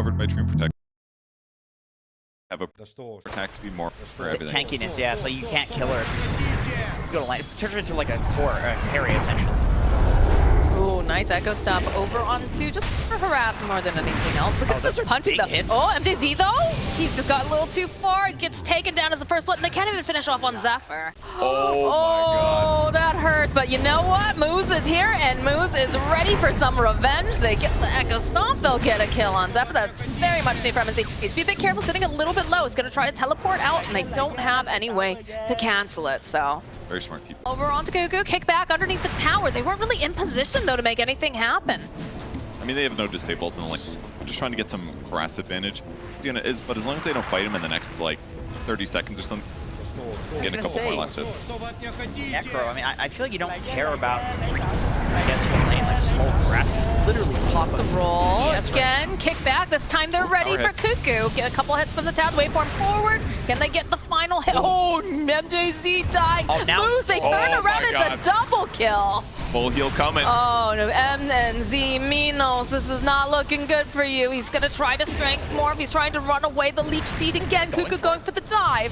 covered by Dream Protect. Have a attack speed more for everything. Tankiness, yeah, it's like you can't kill her. You go to land, it turns her into like a core, carry essentially. Ooh, nice echo stomp over onto just for harassing more than anything else. Look at this punching though. Hits. Oh, MJZ though, he's just got a little too far. Gets taken down as the first blood, and they can't even finish off on Zephyr. Oh my god. That hurts. But you know what? Moose is here, and Moose is ready for some revenge. They get the echo stomp. They'll get a kill on Zephyr. That's very much needed from MZ. Needs to be a bit careful, sitting a little bit low. He's going to try to teleport out, and they don't have any way to cancel it. So. Very smart team. Over onto Kuku, kick back underneath the tower. They weren't really in position though to make anything happen. I mean, they have no disables in the lane. They're just trying to get some harass advantage. But as long as they don't fight him in the next like 30 seconds or something, he's getting a couple more last hits. Necro, I mean, I feel like you don't care about against the lane, like slow harass, just literally pop the roll again, kick back. This time they're ready for Kuku. Get a couple hits from the tower, waveform forward. Can they get the final hit? Oh, MJZ dying. Oh, now Moose, they turn around, it's a double kill. Full heal coming. Oh no, MNZ Minos, this is not looking good for you. He's gonna try to strength morph. He's trying to run away the leech seed again. Kuku going for the dive.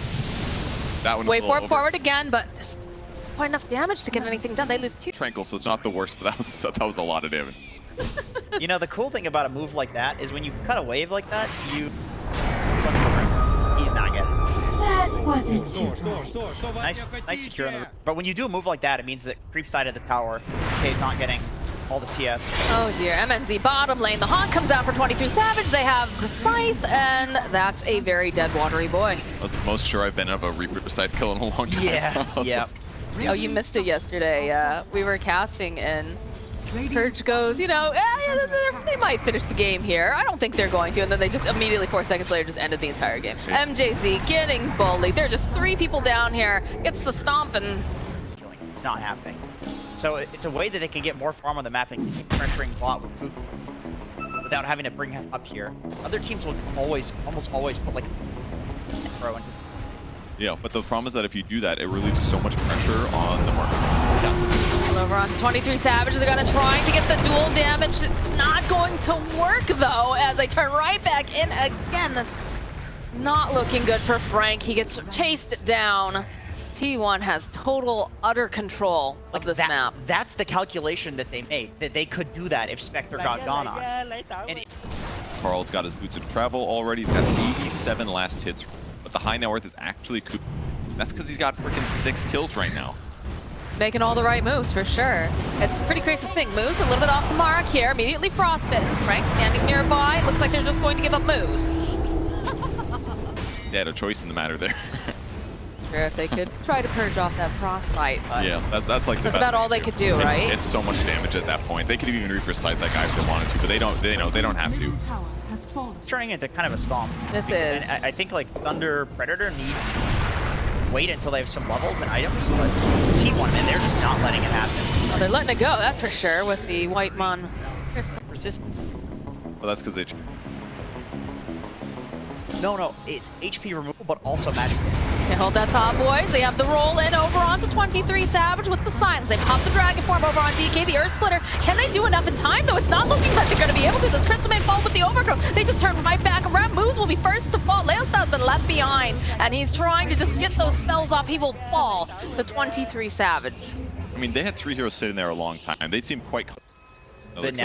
That one. Waveform forward again, but just quite enough damage to get anything done. They lose 2. Tranquil, so it's not the worst, but that was a lot of damage. You know, the cool thing about a move like that is when you cut a wave like that, he's not getting it. That wasn't too bad. Nice secure on the. But when you do a move like that, it means that creep side of the tower, okay, is not getting all the CS. Oh dear, MNZ bottom lane. The Haunt comes out for 23 Savage. They have the Scythe, and that's a very dead watery boy. That's the most sure I've been of a Reaper side kill in a long time. Yeah, yeah. Oh, you missed it yesterday. We were casting and Purge goes, you know, they might finish the game here. I don't think they're going to. And then they just immediately, 4 seconds later, just ended the entire game. Yeah. MJZ getting bullied. There are just 3 people down here. Gets the stomp and... It's not happening. So it's a way that they can get more farm on the map and keep pressuring bot with Kuku without having to bring him up here. Other teams will almost always put like a throw into. Yeah, but the problem is that if you do that, it relieves so much pressure on the market. It does. Over on 23 Savage. They're gonna try to get the dual damage. It's not going to work though, as they turn right back in again. That's not looking good for Frank. He gets chased down. T1 has total, utter control of this map. That's the calculation that they made, that they could do that if Spectre got gone on. And Carl's got his boots of travel already. He's got 87 last hits, but the high net worth is actually Kuku. That's because he's got freaking 6 kills right now. Making all the right moves, for sure. It's a pretty crazy thing. Moose a little bit off the mark here, immediately frostbitten. Frank standing nearby. Looks like they're just going to give up moves. They had a choice in the matter there. Sure, if they could try to purge off that frostbite, but yeah, that's like that's about all they could do, right? It's so much damage at that point. They could even Reaper Scythe that guy if they wanted to, but they don't have to. it's turning into kind of a stomp. This is. And I think like Thunder Predator needs to wait until they have some levels and items, but T1, man, they're just not letting it happen. Well, they're letting it go, that's for sure, with the White Mon Crystal. Resistance. Well, that's because they. No, it's HP removal, but also magic. They hold that top, boys. They have the roll in over onto 23 Savage with the silence. They pop the Dragon Form over on DK, the Earth Splitter. Can they do enough in time, though? It's not looking like they're going to be able to. This Crystal may fall with the Overgrowth. They just turn right back around. Moves will be first to fall. Leo's been left behind, and he's trying to just get those spells off. He will fall to 23 Savage. I mean, they had 3 heroes sitting there a long time. They seem quite...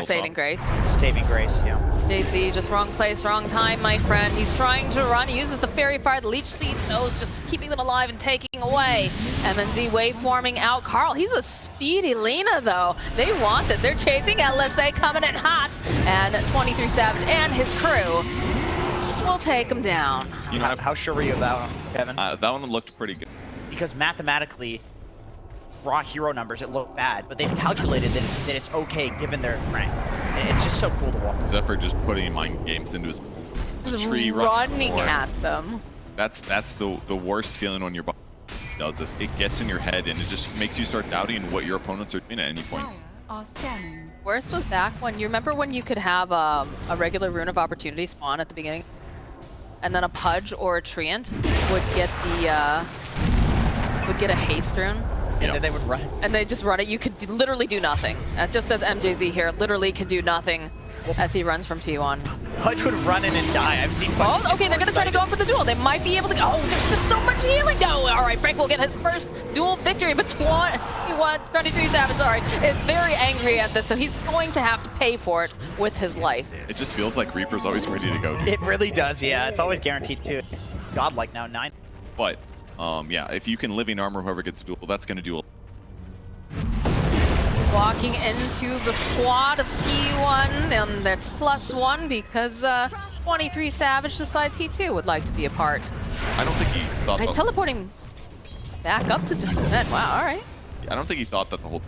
Saving grace. Saving grace, yeah. JC, just wrong place, wrong time, my friend. He's trying to run. He uses the Fairy Fire, the Leech Seed knows, just keeping them alive and taking away. MNZ waveforming out. Carl, he's a speedy Lena, though. They want this. They're chasing LSA, coming in hot. And 23 Savage and his crew will take him down. You know, how sure were you of that one, Kevin? That one looked pretty good. Because mathematically, raw hero numbers, it looked bad, but they've calculated that it's okay given their rank. And it's just so cool to watch. Zephyr just putting mind games into his tree running at them. That's the worst feeling when your body does this. It gets in your head and it just makes you start doubting what your opponents are doing at any point. Worst was back when, you remember when you could have a regular Rune of Opportunity spawn at the beginning? And then a Pudge or a Treant would get a haste rune. And then they would run. And they just run it. You could literally do nothing. It just says MJZ here. Literally can do nothing. as he runs from T1. Pudge would run in and die. I've seen Pudge. Oh, okay, they're gonna try to go for the duel. They might be able to. Oh, there's just so much healing. No, all right, Frank will get his first duel victory, but 23 Savage, sorry, is very angry at this, so he's going to have to pay for it with his life. It just feels like Reaper's always ready to go. It really does, yeah. It's always guaranteed too. Godlike now, 9. But, yeah, if you can living armor whoever gets duel, that's gonna do a Walking into the squad of T1, and that's +1 because 23 Savage decides he too would like to be a part. I don't think he thought He's teleporting back up to just the net. Wow, all right. I don't think he thought that the whole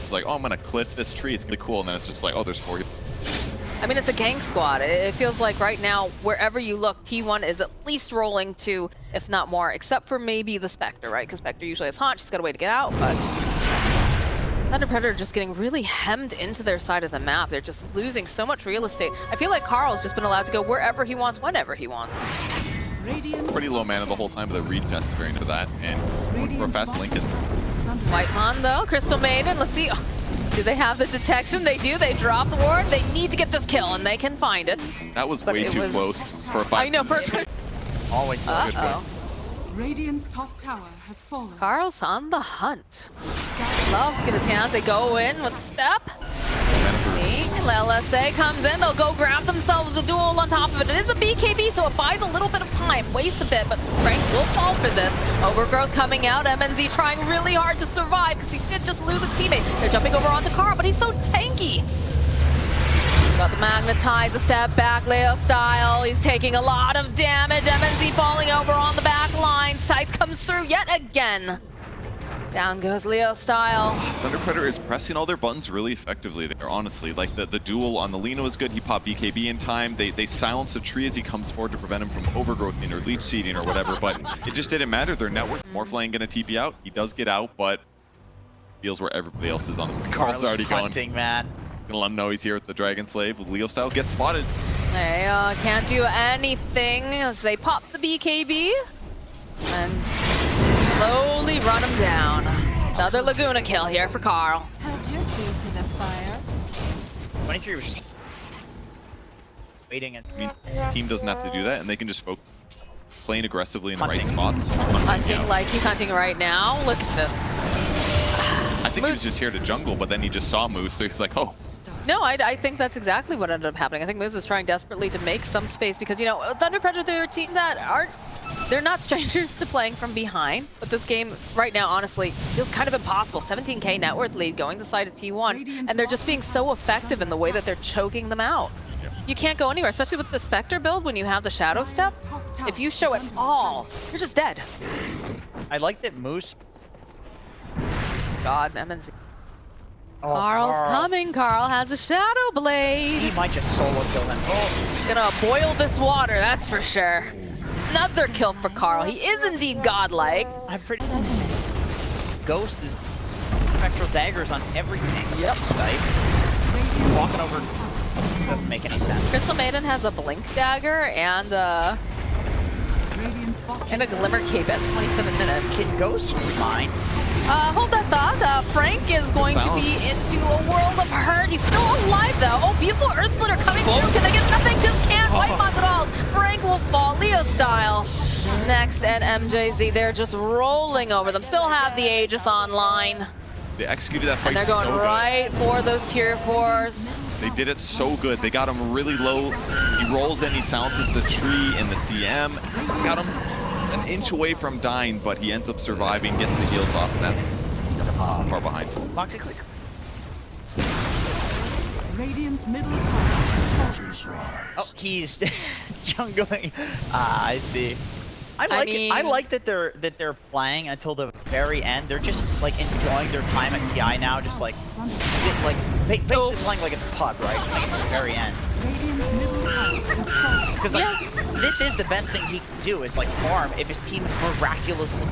was like, oh, I'm gonna cliff this tree, it's gonna be cool, and then it's just like, oh, there's 4. I mean, it's a gang squad. It feels like right now, wherever you look, T1 is at least rolling 2, if not more, except for maybe the Spectre, right? Because Spectre usually has Haunt, she's got a way to get out, but Thunder Predator just getting really hemmed into their side of the map. They're just losing so much real estate. I feel like Carl's just been allowed to go wherever he wants, whenever he wants. Pretty low mana the whole time, but the regen's very into that, and looking for a fast Lincoln. Whitemon though, Crystal Maiden, let's see. Do they have the detection? They do, they drop the ward. They need to get this kill, and they can find it. That was But way it too was- close for a 5. I know, for Always Good point. Uh-oh. Radiant's top tower has fallen. Carl's on the hunt. Love to get his hands. They go in with the step. See, LSA comes in. They'll go grab themselves a duel on top of it. It is a BKB, so it buys a little bit of time, wastes a bit, but Frank will fall for this. Overgrowth coming out. MNZ trying really hard to survive because he did just lose a teammate. They're jumping over onto Carl, but he's so tanky. Got the Magnetize, the step back, Leo style. He's taking a lot of damage. MNZ falling over on the back line. Scythe comes through yet again. Down goes Leo style. Thunder Predator is pressing all their buttons really effectively there, honestly. Like the duel on the Lino is good. He popped BKB in time. They silence the tree as he comes forward to prevent him from overgrowthing or leech seeding or whatever, but it just didn't matter. Their network, Morphling gonna TP out. He does get out, but feels where everybody else is on the Carl's already going. Hunting, man. Gonna let him know he's here with the Dragon Slave. Leo style gets spotted. They can't do anything as they pop the BKB and slowly run him down. Another Laguna kill here for Carl. Held your feet to the fire. 23 was just waiting and I mean, the team doesn't have to do that, and they can just focus playing aggressively in the right Hunting. spots. Hunting like he's hunting right now. Look at this. I think he was just here to jungle, but then he just saw Moose, so he's like, oh. No, I think that's exactly what ended up happening. I think Moose is trying desperately to make some space because, you know, Thunder Predator, they're a team that aren't, they're not strangers to playing from behind. But this game right now, honestly, feels kind of impossible. 17k net worth lead going to side of T1, and they're just being so effective in the way that they're choking them out. You can't go anywhere, especially with the Spectre build when you have the Shadow Step. If you show it all, you're just dead. I like that Moose. God, MNZ. Oh, Carl's Carl. coming. Carl has a Shadow Blade. He might just solo kill him. Oh, He's gonna boil this water, that's for sure. Another kill for Carl. He is indeed godlike. I'm pretty. Ghost is spectral daggers on everything. Yep. Scythe. Walking over doesn't make any sense. Crystal Maiden has a blink dagger and a glimmer cape at 27 minutes. Can Ghost reminds? Hold that thought. Frank is going to be into a world of hurt. He's still alive though. Oh, beautiful Earth Splitter coming through. Can they get nothing? Just can't. Wipe on it all. Frank will fall Leo style. Next and MJZ, they're just rolling over them. Still have the Aegis online. They executed that fight And they're going so right for those tier 4s. good. They did it so good. They got him really low. He rolls in, he silences the tree and the CM. Got him an inch away from dying, but he ends up surviving, gets the heals off, and that's far behind. Moxie quick. Radiant's middle tower. Oh, he's jungling. Ah, I see. I like it. I mean- like that they're playing until the very end. They're just like enjoying their time at TI now, just like basically playing like it's a pub, right? Like at the very end. Radiant's middle tower has fallen. Because like this is the best thing he can do is like farm. If his team miraculously,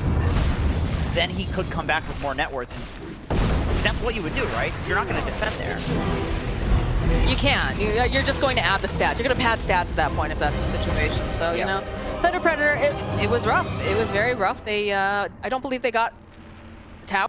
then he could come back with more net worth. And that's what you would do, right? You're not going to defend there. You can. You're just going to add the stats. You're going to pad stats at that point if that's the situation. So, you know, Thunder Predator, it was rough. It was very rough. They, I don't believe they got tower.